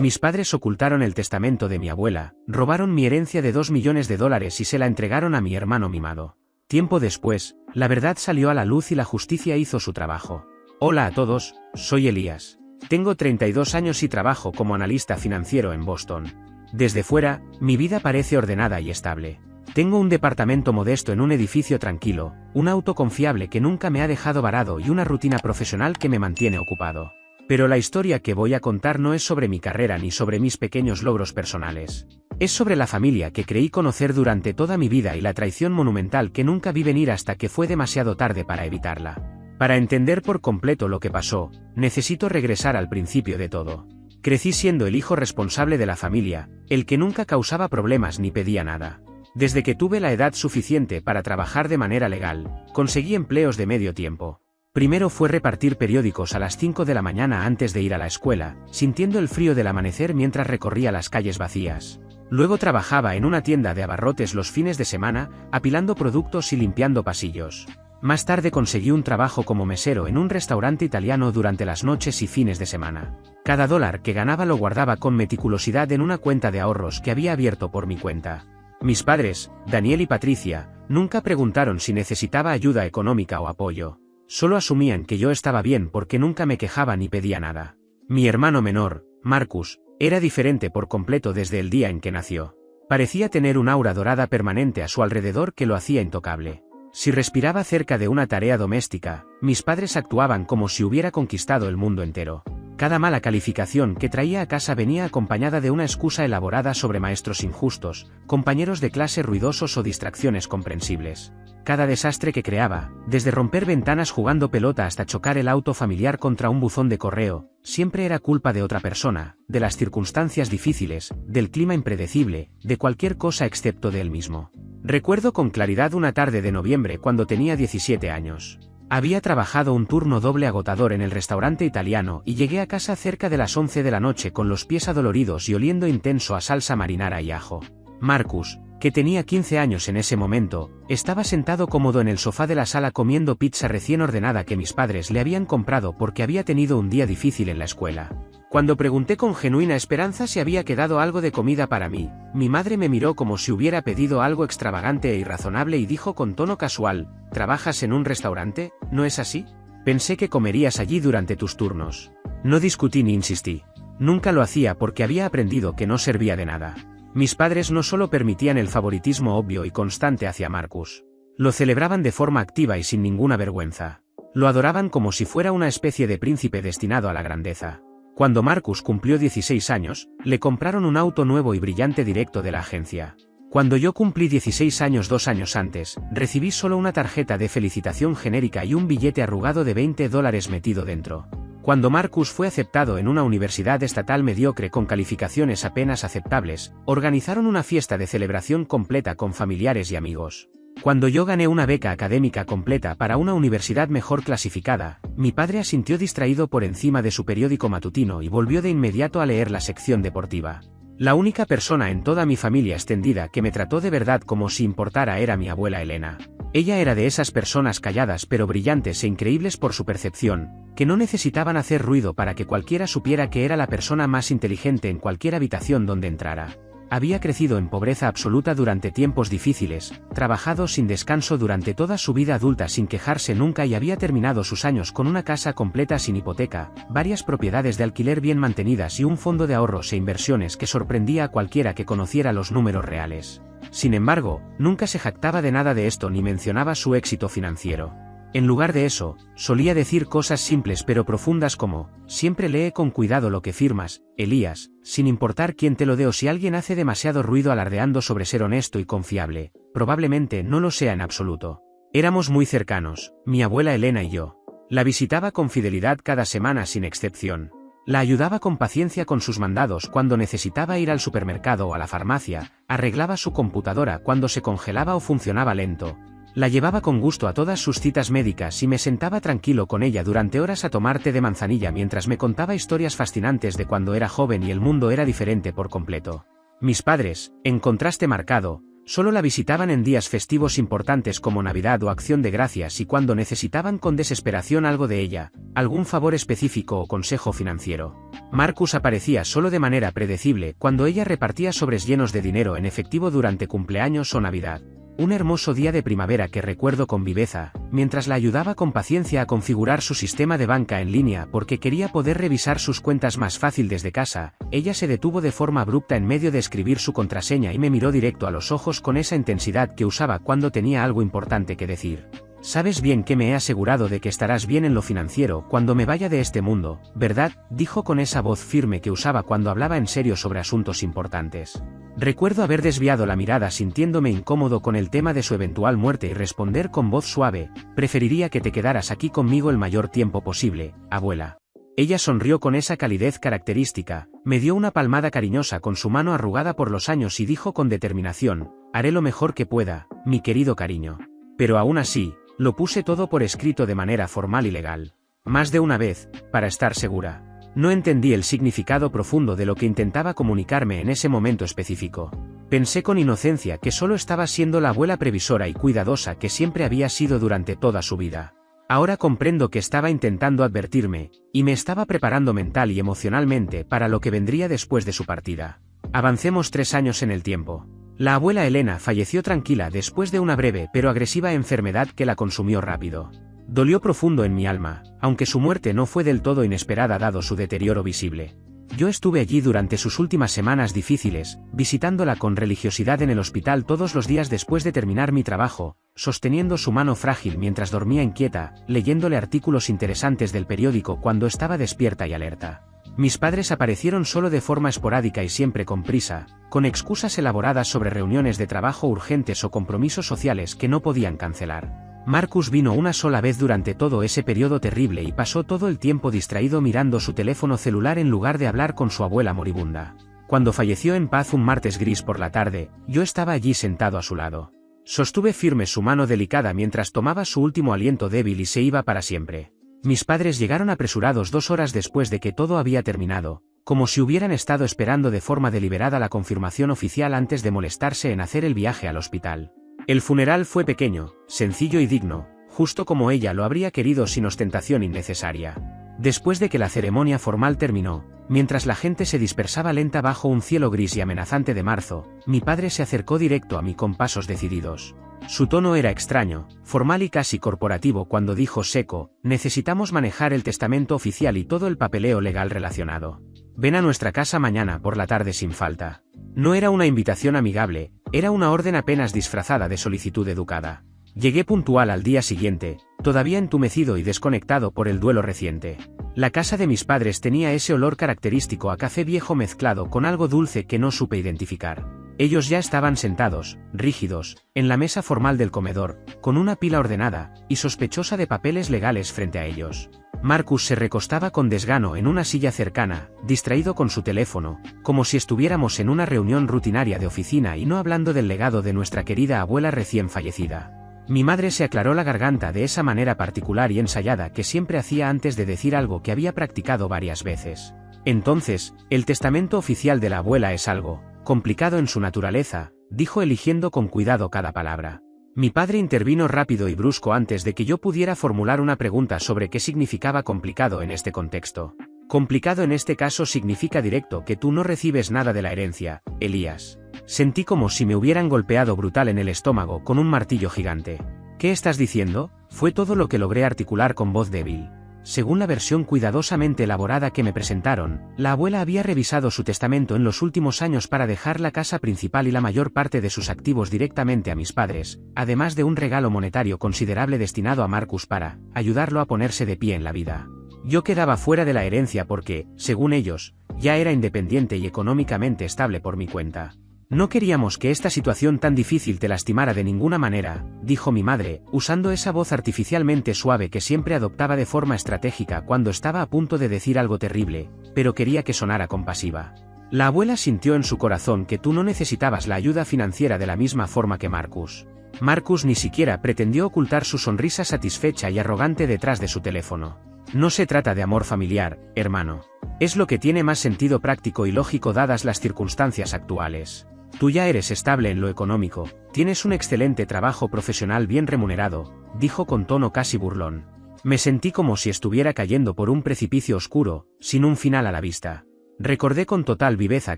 Mis padres ocultaron el testamento de mi abuela, robaron mi herencia de $2 millones y se la entregaron a mi hermano mimado. Tiempo después, la verdad salió a la luz y la justicia hizo su trabajo. Hola a todos, soy Elías. Tengo 32 años y trabajo como analista financiero en Boston. Desde fuera, mi vida parece ordenada y estable. Tengo un departamento modesto en un edificio tranquilo, un auto confiable que nunca me ha dejado varado y una rutina profesional que me mantiene ocupado. Pero la historia que voy a contar no es sobre mi carrera ni sobre mis pequeños logros personales. Es sobre la familia que creí conocer durante toda mi vida y la traición monumental que nunca vi venir hasta que fue demasiado tarde para evitarla. Para entender por completo lo que pasó, necesito regresar al principio de todo. Crecí siendo el hijo responsable de la familia, el que nunca causaba problemas ni pedía nada. Desde que tuve la edad suficiente para trabajar de manera legal, conseguí empleos de medio tiempo. Primero fue repartir periódicos a las 5 de la mañana antes de ir a la escuela, sintiendo el frío del amanecer mientras recorría las calles vacías. Luego trabajaba en una tienda de abarrotes los fines de semana, apilando productos y limpiando pasillos. Más tarde conseguí un trabajo como mesero en un restaurante italiano durante las noches y fines de semana. Cada dólar que ganaba lo guardaba con meticulosidad en una cuenta de ahorros que había abierto por mi cuenta. Mis padres, Daniel y Patricia, nunca preguntaron si necesitaba ayuda económica o apoyo. Solo asumían que yo estaba bien porque nunca me quejaba ni pedía nada. Mi hermano menor, Marcus, era diferente por completo desde el día en que nació. Parecía tener un aura dorada permanente a su alrededor que lo hacía intocable. Si respiraba cerca de una tarea doméstica, mis padres actuaban como si hubiera conquistado el mundo entero. Cada mala calificación que traía a casa venía acompañada de una excusa elaborada sobre maestros injustos, compañeros de clase ruidosos o distracciones comprensibles. Cada desastre que creaba, desde romper ventanas jugando pelota hasta chocar el auto familiar contra un buzón de correo, siempre era culpa de otra persona, de las circunstancias difíciles, del clima impredecible, de cualquier cosa excepto de él mismo. Recuerdo con claridad una tarde de noviembre cuando tenía 17 años. Había trabajado un turno doble agotador en el restaurante italiano y llegué a casa cerca de las 11 de la noche con los pies adoloridos y oliendo intenso a salsa marinara y ajo. Marcus, que tenía 15 años en ese momento, estaba sentado cómodo en el sofá de la sala comiendo pizza recién ordenada que mis padres le habían comprado porque había tenido un día difícil en la escuela. Cuando pregunté con genuina esperanza si había quedado algo de comida para mí, mi madre me miró como si hubiera pedido algo extravagante e irrazonable y dijo con tono casual: ¿trabajas en un restaurante? ¿No es así? Pensé que comerías allí durante tus turnos. No discutí ni insistí. Nunca lo hacía porque había aprendido que no servía de nada. Mis padres no solo permitían el favoritismo obvio y constante hacia Marcus. Lo celebraban de forma activa y sin ninguna vergüenza. Lo adoraban como si fuera una especie de príncipe destinado a la grandeza. Cuando Marcus cumplió 16 años, le compraron un auto nuevo y brillante directo de la agencia. Cuando yo cumplí 16 años 2 años antes, recibí solo una tarjeta de felicitación genérica y un billete arrugado de $20 metido dentro. Cuando Marcus fue aceptado en una universidad estatal mediocre con calificaciones apenas aceptables, organizaron una fiesta de celebración completa con familiares y amigos. Cuando yo gané una beca académica completa para una universidad mejor clasificada, mi padre asintió distraído por encima de su periódico matutino y volvió de inmediato a leer la sección deportiva. La única persona en toda mi familia extendida que me trató de verdad como si importara era mi abuela Elena. Ella era de esas personas calladas pero brillantes e increíbles por su percepción, que no necesitaban hacer ruido para que cualquiera supiera que era la persona más inteligente en cualquier habitación donde entrara. Había crecido en pobreza absoluta durante tiempos difíciles, trabajado sin descanso durante toda su vida adulta sin quejarse nunca y había terminado sus años con una casa completa sin hipoteca, varias propiedades de alquiler bien mantenidas y un fondo de ahorros e inversiones que sorprendía a cualquiera que conociera los números reales. Sin embargo, nunca se jactaba de nada de esto ni mencionaba su éxito financiero. En lugar de eso, solía decir cosas simples pero profundas como: siempre lee con cuidado lo que firmas, Elías, sin importar quién te lo dé o si alguien hace demasiado ruido alardeando sobre ser honesto y confiable, probablemente no lo sea en absoluto. Éramos muy cercanos, mi abuela Elena y yo. La visitaba con fidelidad cada semana sin excepción. La ayudaba con paciencia con sus mandados cuando necesitaba ir al supermercado o a la farmacia, arreglaba su computadora cuando se congelaba o funcionaba lento. La llevaba con gusto a todas sus citas médicas y me sentaba tranquilo con ella durante horas a tomar té de manzanilla mientras me contaba historias fascinantes de cuando era joven y el mundo era diferente por completo. Mis padres, en contraste marcado, Solo la visitaban en días festivos importantes como Navidad o Acción de Gracias y cuando necesitaban con desesperación algo de ella, algún favor específico o consejo financiero. Marcus aparecía solo de manera predecible cuando ella repartía sobres llenos de dinero en efectivo durante cumpleaños o Navidad. Un hermoso día de primavera que recuerdo con viveza, mientras la ayudaba con paciencia a configurar su sistema de banca en línea porque quería poder revisar sus cuentas más fácil desde casa, ella se detuvo de forma abrupta en medio de escribir su contraseña y me miró directo a los ojos con esa intensidad que usaba cuando tenía algo importante que decir. Sabes bien que me he asegurado de que estarás bien en lo financiero cuando me vaya de este mundo, ¿verdad?, dijo con esa voz firme que usaba cuando hablaba en serio sobre asuntos importantes. Recuerdo haber desviado la mirada sintiéndome incómodo con el tema de su eventual muerte y responder con voz suave, preferiría que te quedaras aquí conmigo el mayor tiempo posible, abuela. Ella sonrió con esa calidez característica, me dio una palmada cariñosa con su mano arrugada por los años y dijo con determinación, haré lo mejor que pueda, mi querido cariño. Pero aún así, lo puse todo por escrito de manera formal y legal. Más de una vez, para estar segura. No entendí el significado profundo de lo que intentaba comunicarme en ese momento específico. Pensé con inocencia que solo estaba siendo la abuela previsora y cuidadosa que siempre había sido durante toda su vida. Ahora comprendo que estaba intentando advertirme, y me estaba preparando mental y emocionalmente para lo que vendría después de su partida. Avancemos 3 años en el tiempo. La abuela Elena falleció tranquila después de una breve pero agresiva enfermedad que la consumió rápido. Dolió profundo en mi alma, aunque su muerte no fue del todo inesperada dado su deterioro visible. Yo estuve allí durante sus últimas semanas difíciles, visitándola con religiosidad en el hospital todos los días después de terminar mi trabajo, sosteniendo su mano frágil mientras dormía inquieta, leyéndole artículos interesantes del periódico cuando estaba despierta y alerta. Mis padres aparecieron solo de forma esporádica y siempre con prisa, con excusas elaboradas sobre reuniones de trabajo urgentes o compromisos sociales que no podían cancelar. Marcus vino una sola vez durante todo ese periodo terrible y pasó todo el tiempo distraído mirando su teléfono celular en lugar de hablar con su abuela moribunda. Cuando falleció en paz un martes gris por la tarde, yo estaba allí sentado a su lado. Sostuve firme su mano delicada mientras tomaba su último aliento débil y se iba para siempre. Mis padres llegaron apresurados 2 horas después de que todo había terminado, como si hubieran estado esperando de forma deliberada la confirmación oficial antes de molestarse en hacer el viaje al hospital. El funeral fue pequeño, sencillo y digno, justo como ella lo habría querido sin ostentación innecesaria. Después de que la ceremonia formal terminó, mientras la gente se dispersaba lenta bajo un cielo gris y amenazante de marzo, mi padre se acercó directo a mí con pasos decididos. Su tono era extraño, formal y casi corporativo cuando dijo seco, necesitamos manejar el testamento oficial y todo el papeleo legal relacionado. Ven a nuestra casa mañana por la tarde sin falta. No era una invitación amigable, era una orden apenas disfrazada de solicitud educada. Llegué puntual al día siguiente, todavía entumecido y desconectado por el duelo reciente. La casa de mis padres tenía ese olor característico a café viejo mezclado con algo dulce que no supe identificar. Ellos ya estaban sentados, rígidos, en la mesa formal del comedor, con una pila ordenada y sospechosa de papeles legales frente a ellos. Marcus se recostaba con desgano en una silla cercana, distraído con su teléfono, como si estuviéramos en una reunión rutinaria de oficina y no hablando del legado de nuestra querida abuela recién fallecida. Mi madre se aclaró la garganta de esa manera particular y ensayada que siempre hacía antes de decir algo que había practicado varias veces. Entonces, el testamento oficial de la abuela es algo complicado en su naturaleza, dijo eligiendo con cuidado cada palabra. Mi padre intervino rápido y brusco antes de que yo pudiera formular una pregunta sobre qué significaba complicado en este contexto. Complicado en este caso significa directo que tú no recibes nada de la herencia, Elías. Sentí como si me hubieran golpeado brutal en el estómago con un martillo gigante. ¿Qué estás diciendo? Fue todo lo que logré articular con voz débil. Según la versión cuidadosamente elaborada que me presentaron, la abuela había revisado su testamento en los últimos años para dejar la casa principal y la mayor parte de sus activos directamente a mis padres, además de un regalo monetario considerable destinado a Marcus para ayudarlo a ponerse de pie en la vida. Yo quedaba fuera de la herencia porque, según ellos, ya era independiente y económicamente estable por mi cuenta. No queríamos que esta situación tan difícil te lastimara de ninguna manera, dijo mi madre, usando esa voz artificialmente suave que siempre adoptaba de forma estratégica cuando estaba a punto de decir algo terrible, pero quería que sonara compasiva. La abuela sintió en su corazón que tú no necesitabas la ayuda financiera de la misma forma que Marcus. Marcus ni siquiera pretendió ocultar su sonrisa satisfecha y arrogante detrás de su teléfono. No se trata de amor familiar, hermano. Es lo que tiene más sentido práctico y lógico dadas las circunstancias actuales. Tú ya eres estable en lo económico, tienes un excelente trabajo profesional bien remunerado, dijo con tono casi burlón. Me sentí como si estuviera cayendo por un precipicio oscuro, sin un final a la vista. Recordé con total viveza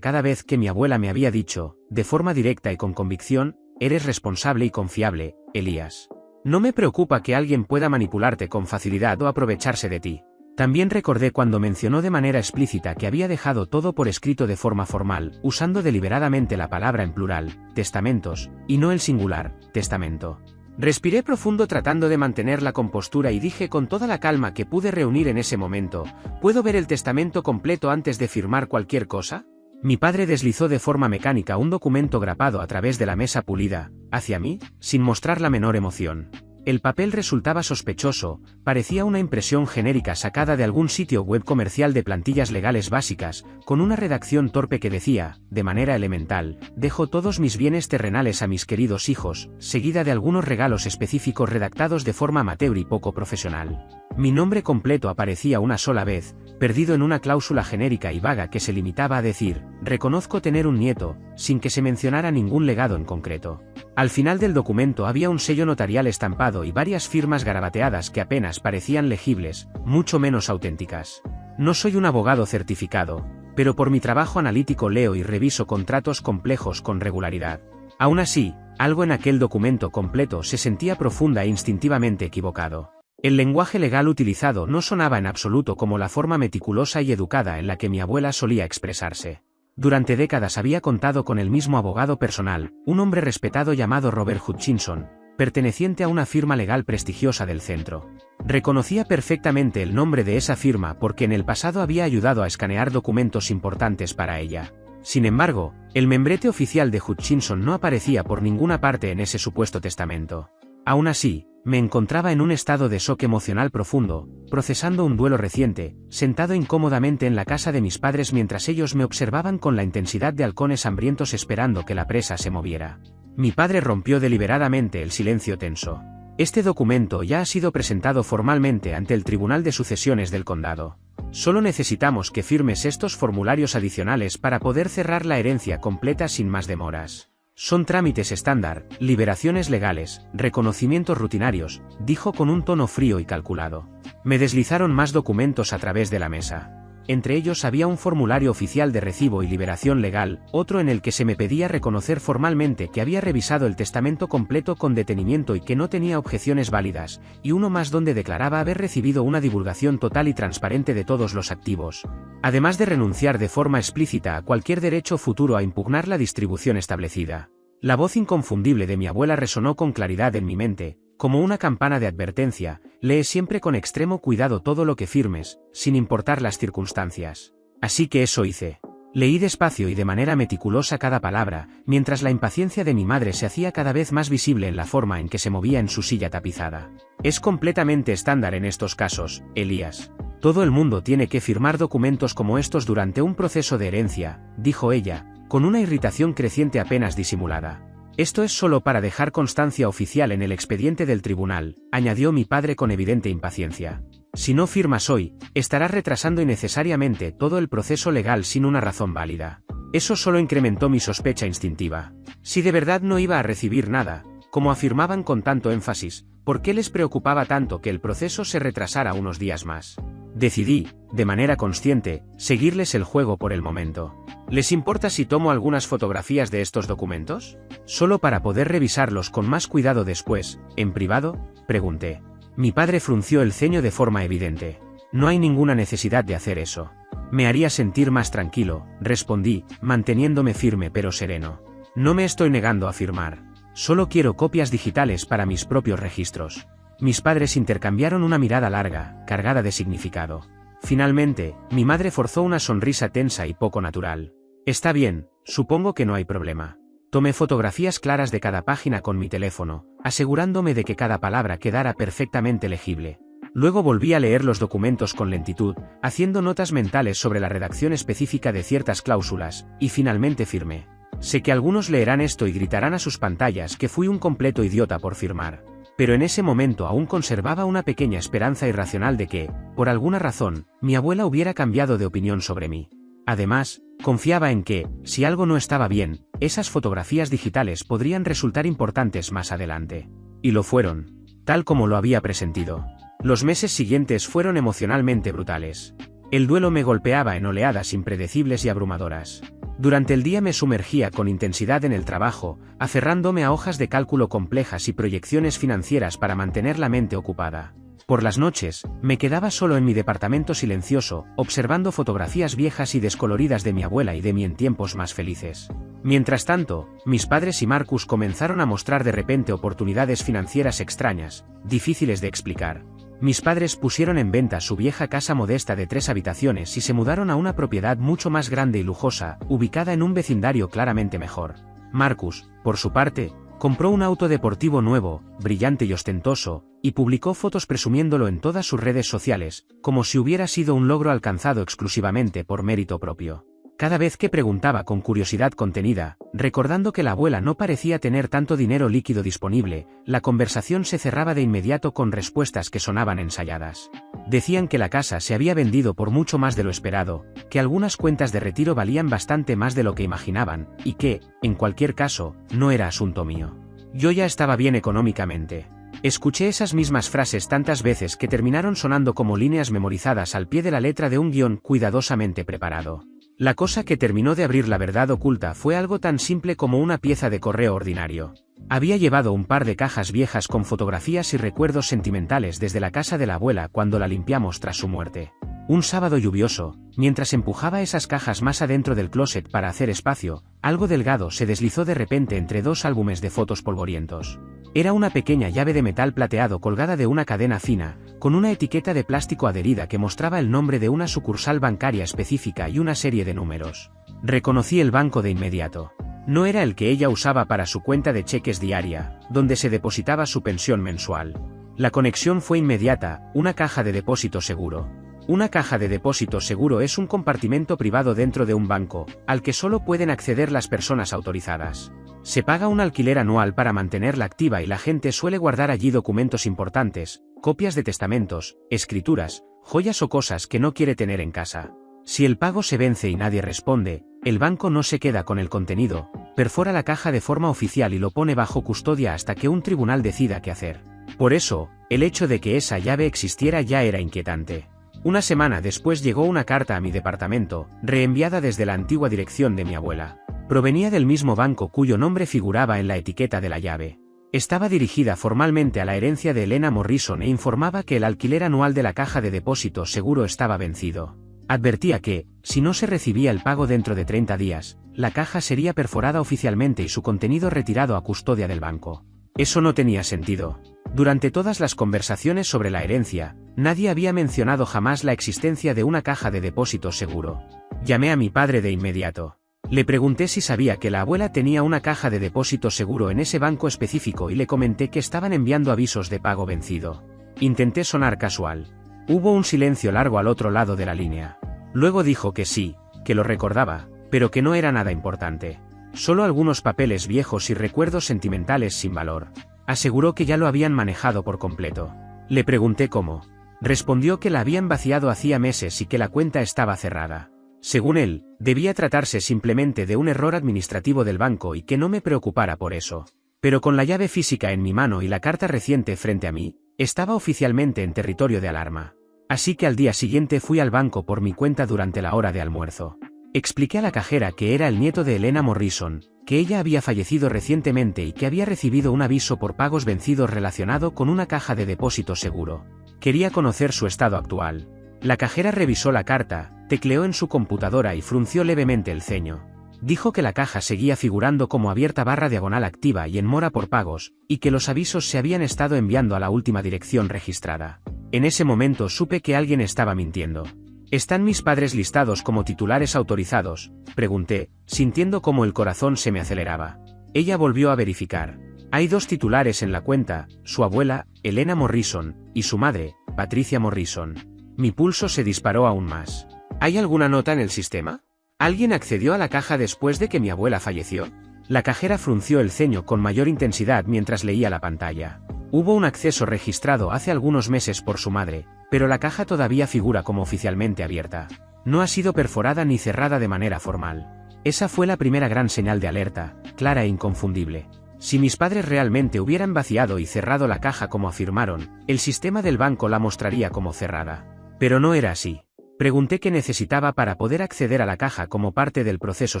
cada vez que mi abuela me había dicho, de forma directa y con convicción, eres responsable y confiable, Elías. No me preocupa que alguien pueda manipularte con facilidad o aprovecharse de ti. También recordé cuando mencionó de manera explícita que había dejado todo por escrito de forma formal, usando deliberadamente la palabra en plural, testamentos, y no el singular, testamento. Respiré profundo tratando de mantener la compostura y dije con toda la calma que pude reunir en ese momento, ¿puedo ver el testamento completo antes de firmar cualquier cosa? Mi padre deslizó de forma mecánica un documento grapado a través de la mesa pulida, hacia mí, sin mostrar la menor emoción. El papel resultaba sospechoso, parecía una impresión genérica sacada de algún sitio web comercial de plantillas legales básicas, con una redacción torpe que decía, de manera elemental, dejo todos mis bienes terrenales a mis queridos hijos, seguida de algunos regalos específicos redactados de forma amateur y poco profesional. Mi nombre completo aparecía una sola vez, perdido en una cláusula genérica y vaga que se limitaba a decir, reconozco tener un nieto, sin que se mencionara ningún legado en concreto. Al final del documento había un sello notarial estampado y varias firmas garabateadas que apenas parecían legibles, mucho menos auténticas. No soy un abogado certificado, pero por mi trabajo analítico leo y reviso contratos complejos con regularidad. Aún así, algo en aquel documento completo se sentía profunda e instintivamente equivocado. El lenguaje legal utilizado no sonaba en absoluto como la forma meticulosa y educada en la que mi abuela solía expresarse. Durante décadas había contado con el mismo abogado personal, un hombre respetado llamado Robert Hutchinson, perteneciente a una firma legal prestigiosa del centro. Reconocía perfectamente el nombre de esa firma porque en el pasado había ayudado a escanear documentos importantes para ella. Sin embargo, el membrete oficial de Hutchinson no aparecía por ninguna parte en ese supuesto testamento. Aún así, me encontraba en un estado de shock emocional profundo, procesando un duelo reciente, sentado incómodamente en la casa de mis padres mientras ellos me observaban con la intensidad de halcones hambrientos esperando que la presa se moviera. Mi padre rompió deliberadamente el silencio tenso. Este documento ya ha sido presentado formalmente ante el Tribunal de Sucesiones del Condado. Solo necesitamos que firmes estos formularios adicionales para poder cerrar la herencia completa sin más demoras. Son trámites estándar, liberaciones legales, reconocimientos rutinarios, dijo con un tono frío y calculado. Me deslizaron más documentos a través de la mesa. Entre ellos había un formulario oficial de recibo y liberación legal, otro en el que se me pedía reconocer formalmente que había revisado el testamento completo con detenimiento y que no tenía objeciones válidas, y uno más donde declaraba haber recibido una divulgación total y transparente de todos los activos, además de renunciar de forma explícita a cualquier derecho futuro a impugnar la distribución establecida. La voz inconfundible de mi abuela resonó con claridad en mi mente, como una campana de advertencia, lee siempre con extremo cuidado todo lo que firmes, sin importar las circunstancias. Así que eso hice. Leí despacio y de manera meticulosa cada palabra, mientras la impaciencia de mi madre se hacía cada vez más visible en la forma en que se movía en su silla tapizada. Es completamente estándar en estos casos, Elías. Todo el mundo tiene que firmar documentos como estos durante un proceso de herencia, dijo ella, con una irritación creciente apenas disimulada. Esto es solo para dejar constancia oficial en el expediente del tribunal, añadió mi padre con evidente impaciencia. Si no firmas hoy, estarás retrasando innecesariamente todo el proceso legal sin una razón válida. Eso solo incrementó mi sospecha instintiva. Si de verdad no iba a recibir nada, como afirmaban con tanto énfasis, ¿por qué les preocupaba tanto que el proceso se retrasara unos días más? Decidí, de manera consciente, seguirles el juego por el momento. ¿Les importa si tomo algunas fotografías de estos documentos? Solo para poder revisarlos con más cuidado después, en privado, pregunté. Mi padre frunció el ceño de forma evidente. No hay ninguna necesidad de hacer eso. Me haría sentir más tranquilo, respondí, manteniéndome firme pero sereno. No me estoy negando a firmar. Solo quiero copias digitales para mis propios registros. Mis padres intercambiaron una mirada larga, cargada de significado. Finalmente, mi madre forzó una sonrisa tensa y poco natural. Está bien, supongo que no hay problema. Tomé fotografías claras de cada página con mi teléfono, asegurándome de que cada palabra quedara perfectamente legible. Luego volví a leer los documentos con lentitud, haciendo notas mentales sobre la redacción específica de ciertas cláusulas, y finalmente firmé. Sé que algunos leerán esto y gritarán a sus pantallas que fui un completo idiota por firmar. Pero en ese momento aún conservaba una pequeña esperanza irracional de que, por alguna razón, mi abuela hubiera cambiado de opinión sobre mí. Además, confiaba en que, si algo no estaba bien, esas fotografías digitales podrían resultar importantes más adelante. Y lo fueron, tal como lo había presentido. Los meses siguientes fueron emocionalmente brutales. El duelo me golpeaba en oleadas impredecibles y abrumadoras. Durante el día me sumergía con intensidad en el trabajo, aferrándome a hojas de cálculo complejas y proyecciones financieras para mantener la mente ocupada. Por las noches, me quedaba solo en mi departamento silencioso, observando fotografías viejas y descoloridas de mi abuela y de mí en tiempos más felices. Mientras tanto, mis padres y Marcus comenzaron a mostrar de repente oportunidades financieras extrañas, difíciles de explicar. Mis padres pusieron en venta su vieja casa modesta de 3 habitaciones y se mudaron a una propiedad mucho más grande y lujosa, ubicada en un vecindario claramente mejor. Marcus, por su parte, compró un auto deportivo nuevo, brillante y ostentoso, y publicó fotos presumiéndolo en todas sus redes sociales, como si hubiera sido un logro alcanzado exclusivamente por mérito propio. Cada vez que preguntaba con curiosidad contenida, recordando que la abuela no parecía tener tanto dinero líquido disponible, la conversación se cerraba de inmediato con respuestas que sonaban ensayadas. Decían que la casa se había vendido por mucho más de lo esperado, que algunas cuentas de retiro valían bastante más de lo que imaginaban, y que, en cualquier caso, no era asunto mío. Yo ya estaba bien económicamente. Escuché esas mismas frases tantas veces que terminaron sonando como líneas memorizadas al pie de la letra de un guión cuidadosamente preparado. La cosa que terminó de abrir la verdad oculta fue algo tan simple como una pieza de correo ordinario. Había llevado un par de cajas viejas con fotografías y recuerdos sentimentales desde la casa de la abuela cuando la limpiamos tras su muerte. Un sábado lluvioso, mientras empujaba esas cajas más adentro del closet para hacer espacio, algo delgado se deslizó de repente entre 2 álbumes de fotos polvorientos. Era una pequeña llave de metal plateado colgada de una cadena fina, con una etiqueta de plástico adherida que mostraba el nombre de una sucursal bancaria específica y una serie de números. Reconocí el banco de inmediato. No era el que ella usaba para su cuenta de cheques diaria, donde se depositaba su pensión mensual. La conexión fue inmediata, una caja de depósito seguro. Una caja de depósito seguro es un compartimento privado dentro de un banco, al que solo pueden acceder las personas autorizadas. Se paga un alquiler anual para mantenerla activa y la gente suele guardar allí documentos importantes, copias de testamentos, escrituras, joyas o cosas que no quiere tener en casa. Si el pago se vence y nadie responde, el banco no se queda con el contenido, perfora la caja de forma oficial y lo pone bajo custodia hasta que un tribunal decida qué hacer. Por eso, el hecho de que esa llave existiera ya era inquietante. Una semana después llegó una carta a mi departamento, reenviada desde la antigua dirección de mi abuela. Provenía del mismo banco cuyo nombre figuraba en la etiqueta de la llave. Estaba dirigida formalmente a la herencia de Elena Morrison e informaba que el alquiler anual de la caja de depósito seguro estaba vencido. Advertía que, si no se recibía el pago dentro de 30 días, la caja sería perforada oficialmente y su contenido retirado a custodia del banco. Eso no tenía sentido. Durante todas las conversaciones sobre la herencia, nadie había mencionado jamás la existencia de una caja de depósito seguro. Llamé a mi padre de inmediato. Le pregunté si sabía que la abuela tenía una caja de depósito seguro en ese banco específico y le comenté que estaban enviando avisos de pago vencido. Intenté sonar casual. Hubo un silencio largo al otro lado de la línea. Luego dijo que sí, que lo recordaba, pero que no era nada importante. Solo algunos papeles viejos y recuerdos sentimentales sin valor. Aseguró que ya lo habían manejado por completo. Le pregunté cómo. Respondió que la habían vaciado hacía meses y que la cuenta estaba cerrada. Según él, debía tratarse simplemente de un error administrativo del banco y que no me preocupara por eso. Pero con la llave física en mi mano y la carta reciente frente a mí, estaba oficialmente en territorio de alarma. Así que al día siguiente fui al banco por mi cuenta durante la hora de almuerzo. Expliqué a la cajera que era el nieto de Elena Morrison, que ella había fallecido recientemente y que había recibido un aviso por pagos vencidos relacionado con una caja de depósito seguro. Quería conocer su estado actual. La cajera revisó la carta, tecleó en su computadora y frunció levemente el ceño. Dijo que la caja seguía figurando como abierta / activa y en mora por pagos, y que los avisos se habían estado enviando a la última dirección registrada. En ese momento supe que alguien estaba mintiendo. ¿Están mis padres listados como titulares autorizados?, pregunté, sintiendo cómo el corazón se me aceleraba. Ella volvió a verificar. Hay 2 titulares en la cuenta, su abuela, Elena Morrison, y su madre, Patricia Morrison. Mi pulso se disparó aún más. ¿Hay alguna nota en el sistema? ¿Alguien accedió a la caja después de que mi abuela falleció? La cajera frunció el ceño con mayor intensidad mientras leía la pantalla. Hubo un acceso registrado hace algunos meses por su madre, pero la caja todavía figura como oficialmente abierta. No ha sido perforada ni cerrada de manera formal. Esa fue la primera gran señal de alerta, clara e inconfundible. Si mis padres realmente hubieran vaciado y cerrado la caja como afirmaron, el sistema del banco la mostraría como cerrada. Pero no era así. Pregunté qué necesitaba para poder acceder a la caja como parte del proceso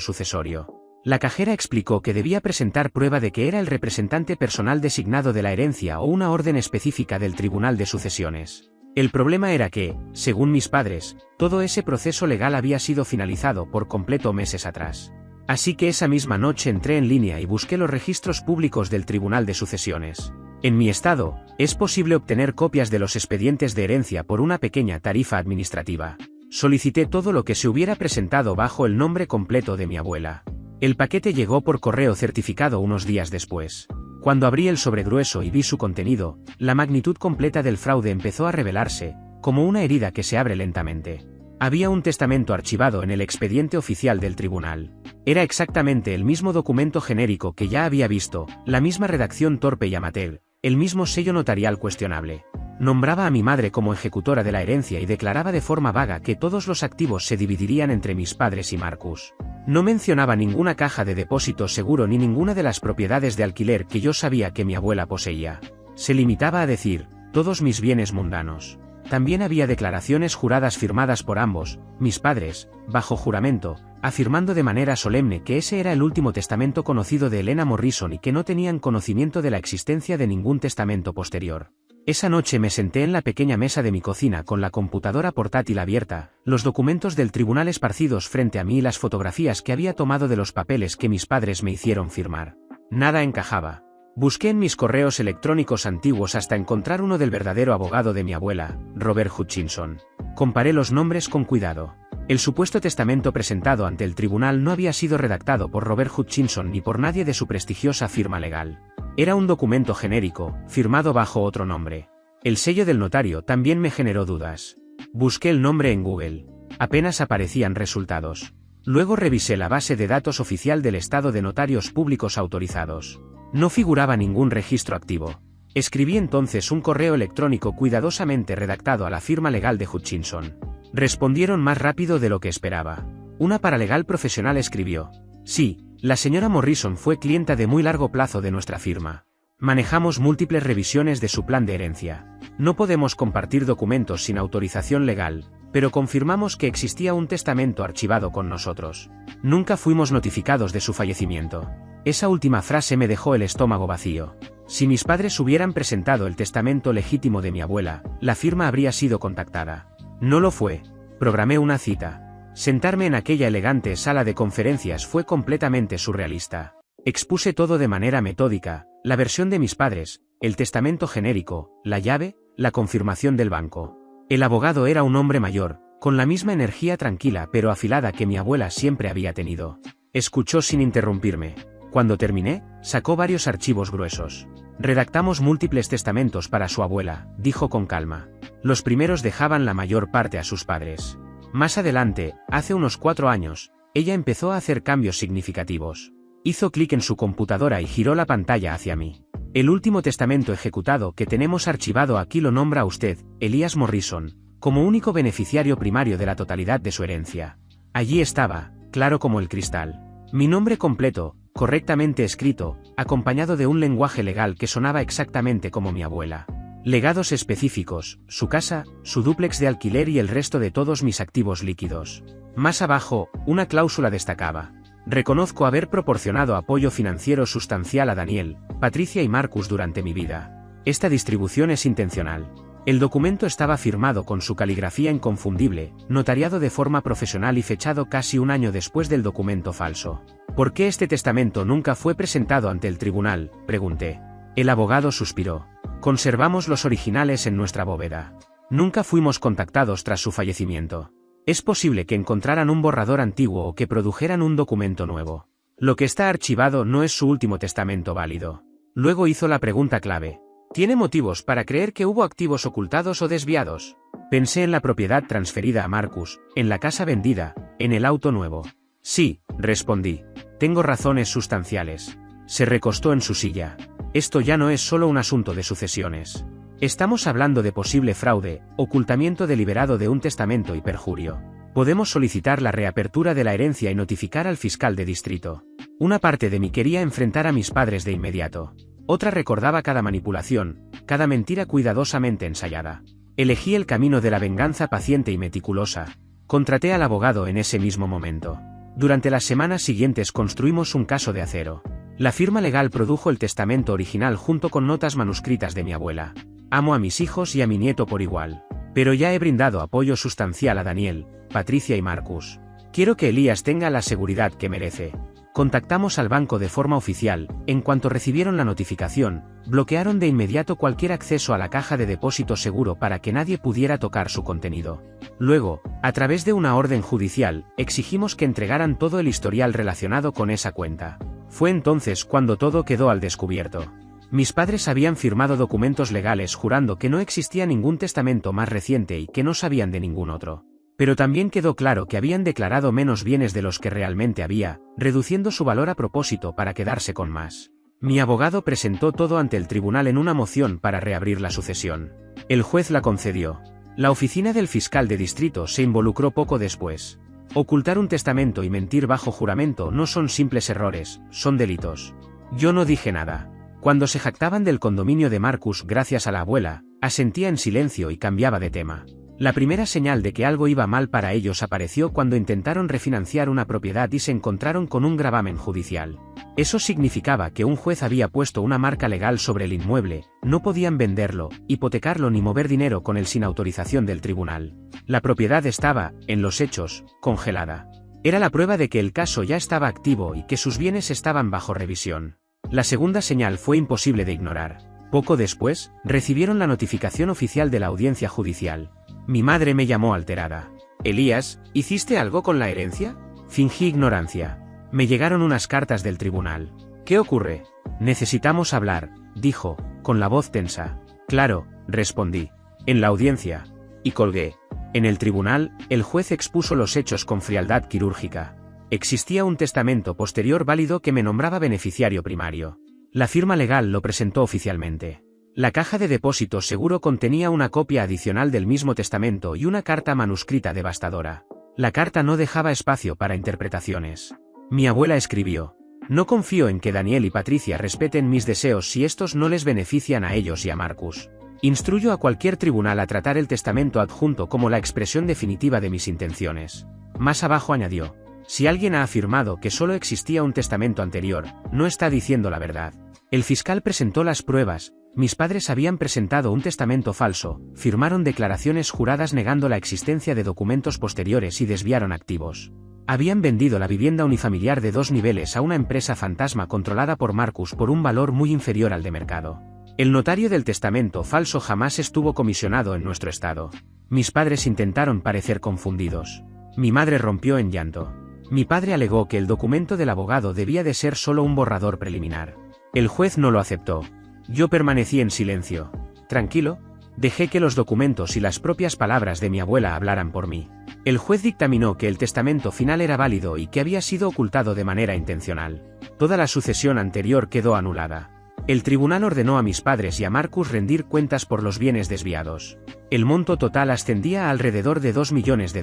sucesorio. La cajera explicó que debía presentar prueba de que era el representante personal designado de la herencia o una orden específica del Tribunal de Sucesiones. El problema era que, según mis padres, todo ese proceso legal había sido finalizado por completo meses atrás. Así que esa misma noche entré en línea y busqué los registros públicos del Tribunal de Sucesiones. En mi estado, es posible obtener copias de los expedientes de herencia por una pequeña tarifa administrativa. Solicité todo lo que se hubiera presentado bajo el nombre completo de mi abuela. El paquete llegó por correo certificado unos días después. Cuando abrí el sobre grueso y vi su contenido, la magnitud completa del fraude empezó a revelarse, como una herida que se abre lentamente. Había un testamento archivado en el expediente oficial del tribunal. Era exactamente el mismo documento genérico que ya había visto, la misma redacción torpe y amateur, el mismo sello notarial cuestionable. Nombraba a mi madre como ejecutora de la herencia y declaraba de forma vaga que todos los activos se dividirían entre mis padres y Marcus. No mencionaba ninguna caja de depósito seguro ni ninguna de las propiedades de alquiler que yo sabía que mi abuela poseía. Se limitaba a decir, todos mis bienes mundanos. También había declaraciones juradas firmadas por ambos, mis padres, bajo juramento, afirmando de manera solemne que ese era el último testamento conocido de Elena Morrison y que no tenían conocimiento de la existencia de ningún testamento posterior. Esa noche me senté en la pequeña mesa de mi cocina con la computadora portátil abierta, los documentos del tribunal esparcidos frente a mí y las fotografías que había tomado de los papeles que mis padres me hicieron firmar. Nada encajaba. Busqué en mis correos electrónicos antiguos hasta encontrar uno del verdadero abogado de mi abuela, Robert Hutchinson. Comparé los nombres con cuidado. El supuesto testamento presentado ante el tribunal no había sido redactado por Robert Hutchinson ni por nadie de su prestigiosa firma legal. Era un documento genérico, firmado bajo otro nombre. El sello del notario también me generó dudas. Busqué el nombre en Google. Apenas aparecían resultados. Luego revisé la base de datos oficial del Estado de Notarios Públicos Autorizados. No figuraba ningún registro activo. Escribí entonces un correo electrónico cuidadosamente redactado a la firma legal de Hutchinson. Respondieron más rápido de lo que esperaba. Una paralegal profesional escribió: sí, la señora Morrison fue clienta de muy largo plazo de nuestra firma. Manejamos múltiples revisiones de su plan de herencia. No podemos compartir documentos sin autorización legal, pero confirmamos que existía un testamento archivado con nosotros. Nunca fuimos notificados de su fallecimiento. Esa última frase me dejó el estómago vacío. Si mis padres hubieran presentado el testamento legítimo de mi abuela, la firma habría sido contactada. No lo fue. Programé una cita. Sentarme en aquella elegante sala de conferencias fue completamente surrealista. Expuse todo de manera metódica, la versión de mis padres, el testamento genérico, la llave, la confirmación del banco. El abogado era un hombre mayor, con la misma energía tranquila pero afilada que mi abuela siempre había tenido. Escuchó sin interrumpirme. Cuando terminé, sacó varios archivos gruesos. Redactamos múltiples testamentos para su abuela, dijo con calma. Los primeros dejaban la mayor parte a sus padres. Más adelante, hace unos 4 años, ella empezó a hacer cambios significativos. Hizo clic en su computadora y giró la pantalla hacia mí. El último testamento ejecutado que tenemos archivado aquí lo nombra a usted, Elias Morrison, como único beneficiario primario de la totalidad de su herencia. Allí estaba, claro como el cristal, mi nombre completo, correctamente escrito, acompañado de un lenguaje legal que sonaba exactamente como mi abuela. Legados específicos, su casa, su dúplex de alquiler y el resto de todos mis activos líquidos. Más abajo, una cláusula destacaba: reconozco haber proporcionado apoyo financiero sustancial a Daniel, Patricia y Marcus durante mi vida. Esta distribución es intencional. El documento estaba firmado con su caligrafía inconfundible, notariado de forma profesional y fechado casi un año después del documento falso. ¿Por qué este testamento nunca fue presentado ante el tribunal?, pregunté. El abogado suspiró. Conservamos los originales en nuestra bóveda. Nunca fuimos contactados tras su fallecimiento. Es posible que encontraran un borrador antiguo o que produjeran un documento nuevo. Lo que está archivado no es su último testamento válido. Luego hizo la pregunta clave. ¿Tiene motivos para creer que hubo activos ocultados o desviados? Pensé en la propiedad transferida a Marcus, en la casa vendida, en el auto nuevo. Sí, respondí. Tengo razones sustanciales. Se recostó en su silla. Esto ya no es solo un asunto de sucesiones. Estamos hablando de posible fraude, ocultamiento deliberado de un testamento y perjurio. Podemos solicitar la reapertura de la herencia y notificar al fiscal de distrito. Una parte de mí quería enfrentar a mis padres de inmediato. Otra recordaba cada manipulación, cada mentira cuidadosamente ensayada. Elegí el camino de la venganza paciente y meticulosa. Contraté al abogado en ese mismo momento. Durante las semanas siguientes construimos un caso de acero. La firma legal produjo el testamento original junto con notas manuscritas de mi abuela. Amo a mis hijos y a mi nieto por igual. Pero ya he brindado apoyo sustancial a Daniel, Patricia y Marcus. Quiero que Elías tenga la seguridad que merece. Contactamos al banco de forma oficial. En cuanto recibieron la notificación, bloquearon de inmediato cualquier acceso a la caja de depósito seguro para que nadie pudiera tocar su contenido. Luego, a través de una orden judicial, exigimos que entregaran todo el historial relacionado con esa cuenta. Fue entonces cuando todo quedó al descubierto. Mis padres habían firmado documentos legales jurando que no existía ningún testamento más reciente y que no sabían de ningún otro. Pero también quedó claro que habían declarado menos bienes de los que realmente había, reduciendo su valor a propósito para quedarse con más. Mi abogado presentó todo ante el tribunal en una moción para reabrir la sucesión. El juez la concedió. La oficina del fiscal de distrito se involucró poco después. Ocultar un testamento y mentir bajo juramento no son simples errores, son delitos. Yo no dije nada. Cuando se jactaban del condominio de Marcus gracias a la abuela, asentía en silencio y cambiaba de tema. La primera señal de que algo iba mal para ellos apareció cuando intentaron refinanciar una propiedad y se encontraron con un gravamen judicial. Eso significaba que un juez había puesto una marca legal sobre el inmueble, no podían venderlo, hipotecarlo ni mover dinero con él sin autorización del tribunal. La propiedad estaba, en los hechos, congelada. Era la prueba de que el caso ya estaba activo y que sus bienes estaban bajo revisión. La segunda señal fue imposible de ignorar. Poco después, recibieron la notificación oficial de la audiencia judicial. Mi madre me llamó alterada. «Elías, ¿hiciste algo con la herencia?» Fingí ignorancia. Me llegaron unas cartas del tribunal. «¿Qué ocurre?» «Necesitamos hablar», dijo, con la voz tensa. «Claro», respondí. «En la audiencia». Y colgué. En el tribunal, el juez expuso los hechos con frialdad quirúrgica. Existía un testamento posterior válido que me nombraba beneficiario primario. La firma legal lo presentó oficialmente. La caja de depósito seguro contenía una copia adicional del mismo testamento y una carta manuscrita devastadora. La carta no dejaba espacio para interpretaciones. Mi abuela escribió: «No confío en que Daniel y Patricia respeten mis deseos si estos no les benefician a ellos y a Marcus. Instruyo a cualquier tribunal a tratar el testamento adjunto como la expresión definitiva de mis intenciones». Más abajo añadió: «Si alguien ha afirmado que solo existía un testamento anterior, no está diciendo la verdad». El fiscal presentó las pruebas. Mis padres habían presentado un testamento falso, firmaron declaraciones juradas negando la existencia de documentos posteriores y desviaron activos. Habían vendido la vivienda unifamiliar de 2 niveles a una empresa fantasma controlada por Marcus por un valor muy inferior al de mercado. El notario del testamento falso jamás estuvo comisionado en nuestro estado. Mis padres intentaron parecer confundidos. Mi madre rompió en llanto. Mi padre alegó que el documento del abogado debía de ser solo un borrador preliminar. El juez no lo aceptó. Yo permanecí en silencio. Tranquilo, dejé que los documentos y las propias palabras de mi abuela hablaran por mí. El juez dictaminó que el testamento final era válido y que había sido ocultado de manera intencional. Toda la sucesión anterior quedó anulada. El tribunal ordenó a mis padres y a Marcus rendir cuentas por los bienes desviados. El monto total ascendía a alrededor de $2 millones.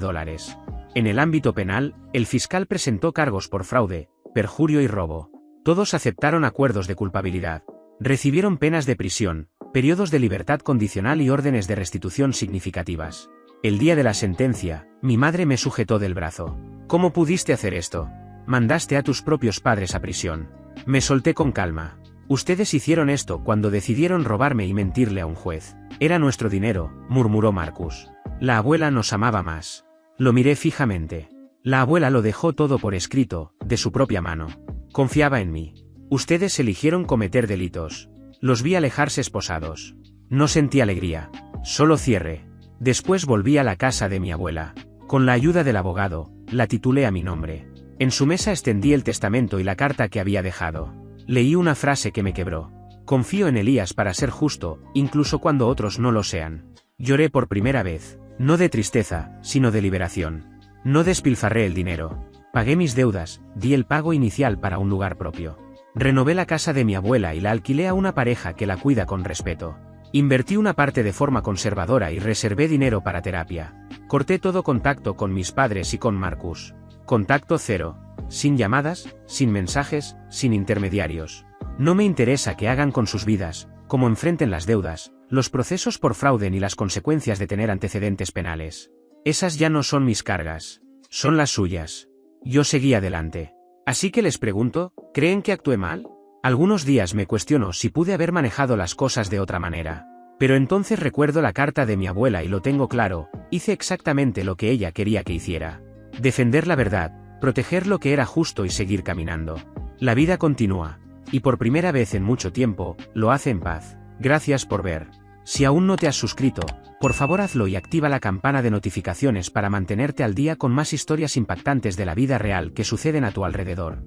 En el ámbito penal, el fiscal presentó cargos por fraude, perjurio y robo. Todos aceptaron acuerdos de culpabilidad. Recibieron penas de prisión, periodos de libertad condicional y órdenes de restitución significativas. El día de la sentencia, mi madre me sujetó del brazo. «¿Cómo pudiste hacer esto? Mandaste a tus propios padres a prisión». Me solté con calma. «Ustedes hicieron esto cuando decidieron robarme y mentirle a un juez. Era nuestro dinero», murmuró Marcus. «La abuela nos amaba más». Lo miré fijamente. La abuela lo dejó todo por escrito, de su propia mano. Confiaba en mí. «Ustedes eligieron cometer delitos. Los vi alejarse esposados. No sentí alegría. Solo cierre». Después volví a la casa de mi abuela. Con la ayuda del abogado, la titulé a mi nombre. En su mesa extendí el testamento y la carta que había dejado. Leí una frase que me quebró. «Confío en Elías para ser justo, incluso cuando otros no lo sean». Lloré por primera vez. No de tristeza, sino de liberación. No despilfarré el dinero. Pagué mis deudas, di el pago inicial para un lugar propio. Renové la casa de mi abuela y la alquilé a una pareja que la cuida con respeto. Invertí una parte de forma conservadora y reservé dinero para terapia. Corté todo contacto con mis padres y con Marcus. Contacto cero. Sin llamadas, sin mensajes, sin intermediarios. No me interesa qué hagan con sus vidas, cómo enfrenten las deudas, los procesos por fraude ni las consecuencias de tener antecedentes penales. Esas ya no son mis cargas. Son las suyas. Yo seguí adelante. Así que les pregunto, ¿creen que actué mal? Algunos días me cuestiono si pude haber manejado las cosas de otra manera. Pero entonces recuerdo la carta de mi abuela y lo tengo claro, hice exactamente lo que ella quería que hiciera. Defender la verdad, proteger lo que era justo y seguir caminando. La vida continúa. Y por primera vez en mucho tiempo, lo hace en paz. Gracias por ver. Si aún no te has suscrito, por favor hazlo y activa la campana de notificaciones para mantenerte al día con más historias impactantes de la vida real que suceden a tu alrededor.